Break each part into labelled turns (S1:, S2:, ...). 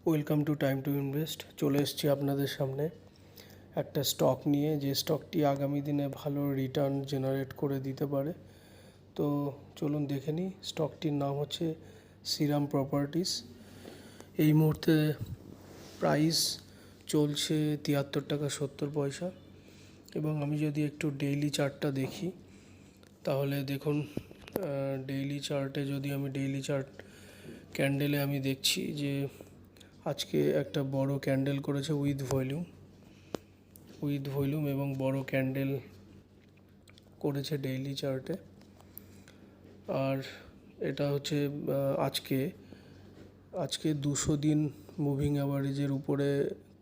S1: Welcome to time to invest. চলে এসেছি আপনাদের সামনে একটা স্টক নিয়ে, যে স্টকটি আগামী দিনে ভালো রিটার্ন জেনারেট করে দিতে পারে। তো চলুন দেখে নিই। স্টকটির নাম হচ্ছে শ্রীরাম প্রপার্টিস। এই মুহূর্তে প্রাইস চলছে 73 টাকা 70 পয়সা। এবং আমি যদি একটু ডেইলি চার্টটা দেখি তাহলে দেখুন, ডেইলি চার্টে যদি আমি ডেইলি চার্ট ক্যান্ডেলে আমি দেখছি যে আজকে একটা বড় ক্যান্ডেল করেছে উইথ ভলিউম এবং বড় ক্যান্ডেল করেছে ডেইলি চার্টে। আর এটা হচ্ছে আজকে 200 দিন মুভিং অ্যাভারেজের উপরে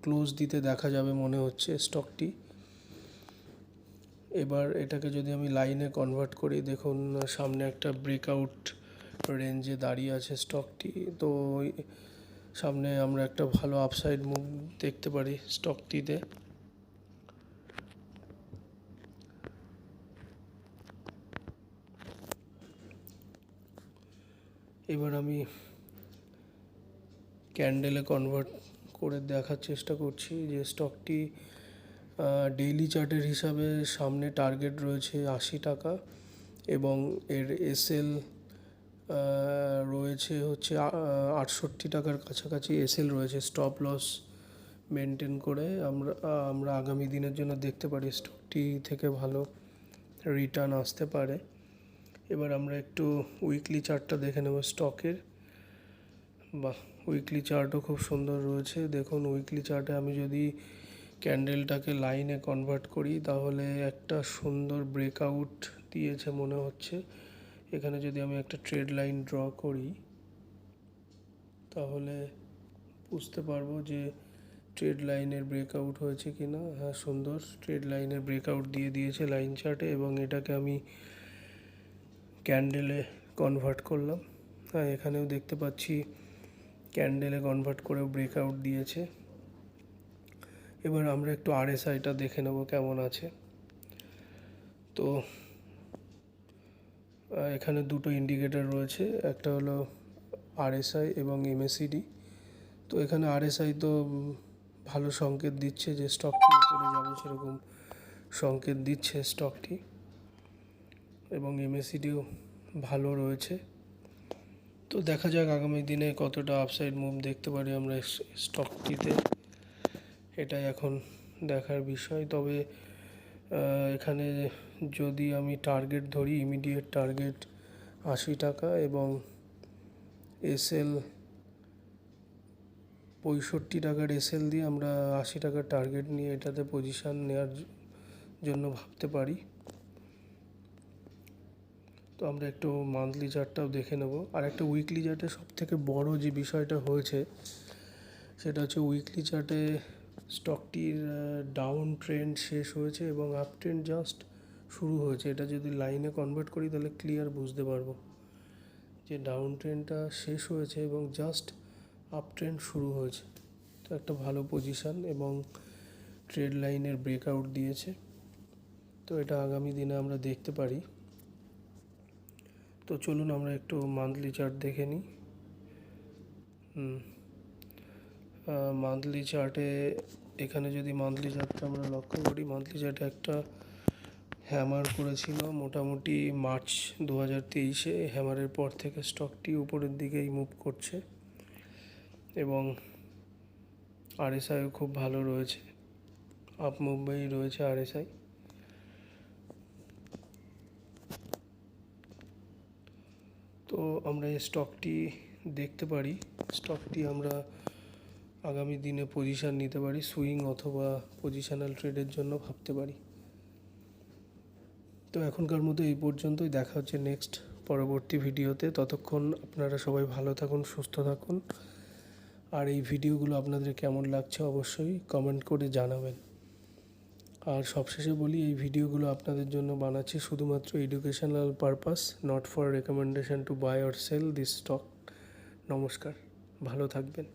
S1: ক্লোজ দিতে দেখা যাবে মনে হচ্ছে স্টকটি। এবার এটাকে যদি আমি লাইনে কনভার্ট করি, দেখুন সামনে একটা ব্রেকআউট রেঞ্জে দাঁড়িয়ে আছে স্টকটি। তো সামনে আমরা একটা ভালো আপসাইড মুভ দেখতে পারি স্টকটিতে। এবার আমি ক্যান্ডেলে কনভার্ট করে দেখার চেষ্টা করছি যে স্টকটি ডেইলি চার্টের হিসাবে সামনে টার্গেট রয়েছে 80 টাকা এবং এর এসএল রয়েছে হচ্ছে 68 টাকার কাছাকাছি এসএল রয়েছে। স্টপ লস মেনটেন করে আমরা আগামী দিনের জন্য দেখতে পারি স্টকটি থেকে ভালো রিটার্ন আসতে পারে। এবার আমরা একটু উইকলি চার্টটা দেখে নেব স্টকের। উইকলি চার্টও খুব সুন্দর রয়েছে। দেখুন উইকলি চার্টে আমি যদি ক্যান্ডেলটাকে লাইনে কনভার্ট করি তাহলে একটা সুন্দর ব্রেকআউট দিয়েছে মনে হচ্ছে। এখানে যদি আমি একটা ট্রেড লাইন ড্র করি তাহলে বুঝতে পারবো যে ট্রেড লাইনের ব্রেকআউট হয়েছে কি না। হ্যাঁ, সুন্দর ট্রেড লাইনের ব্রেকআউট দিয়ে দিয়েছে লাইন চার্টে এবং এটাকে আমি ক্যান্ডেলে কনভার্ট করলাম। হ্যাঁ, এখানেও দেখতে পাচ্ছি ক্যান্ডেলে কনভার্ট করেও ব্রেকআউট দিয়েছে। এবার আমরা একটু আরএসআইটা দেখে নেব কেমন আছে। তো এখানে দুটো ইন্ডিকেটর রয়েছে, একটা হলো আরএসআই এবং এমএসিডি। তো এখানে আরএসআই তো ভালো সংকেত দিচ্ছে যে স্টকটি উপরে যাবে, সেরকম সংকেত দিচ্ছে স্টকটি, এবং এমএসিডিও ভালো রয়েছে। তো দেখা যাক আগামী দিনে কতটা আপসাইড মুভ দেখতে পারি আমরা স্টকটিতে, এটাই এখন দেখার বিষয়। তবে এখানে যদি আমি টার্গেট ধরি, ইমিডিয়েট টার্গেট 80 টাকা এবং এসএল 65 টাকার এসএল দিয়ে আমরা 80 টাকার টার্গেট নিয়ে এটাতে পজিশান নেওয়ার জন্য ভাবতে পারি। তো আমরা একটু মান্থলি চার্টটাও দেখে নেব। আর একটা উইকলি চার্টে সবথেকে বড় যে বিষয়টা হয়েছে সেটা হচ্ছে উইকলি চার্টে স্টকটির ডাউন ট্রেন্ড শেষ হয়েছে এবং আপ ট্রেন্ড জাস্ট শুরু হয়েছে। এটা যদি লাইনে কনভার্ট করি তাহলে ক্লিয়ার বুঝতে পারবো যে ডাউন ট্রেন্ডটা শেষ হয়েছে এবং জাস্ট আপ ট্রেন্ড শুরু হয়েছে। তো একটা ভালো পজিশান এবং ট্রেড লাইনের ব্রেকআউট দিয়েছে। তো এটা আগামী দিনে আমরা দেখতে পারি। তো চলুন আমরা একটু মান্থলি চার্ট দেখে নিই। মান্থলি চার্টে এখানে যদি মান্থলি চার্টটা আমরা লক্ষ্য করি, মান্থলি চার্টে একটা হ্যামার করেছিল মোটামুটি মার্চ 2023-এ। হ্যামারের পর থেকে স্টকটি উপরের দিকেই মুভ করছে এবং আরএসআইও খুব ভালো রয়েছে, আপ মুম্বাই রয়েছে আরএসআই। তো আমরা এই স্টকটি দেখতে পারি, স্টকটি আমরা আগামী দিনে পজিশান নিতে পারি, সুইং অথবা পজিশনাল ট্রেডের জন্য ভাবতে পারি। তো এখনকার মতো এই পর্যন্তই। দেখা হচ্ছে নেক্সট পরবর্তী ভিডিওতে। ততক্ষণ আপনারা সবাই ভালো থাকুন, সুস্থ থাকুন। আর এই ভিডিওগুলো আপনাদের কেমন লাগছে অবশ্যই কমেন্ট করে জানাবেন। আর সবশেষে বলি, এই ভিডিওগুলো আপনাদের জন্য বানাচ্ছি শুধুমাত্র educational purpose, not for recommendation to buy or sell this stock. নমস্কার, ভালো থাকবেন।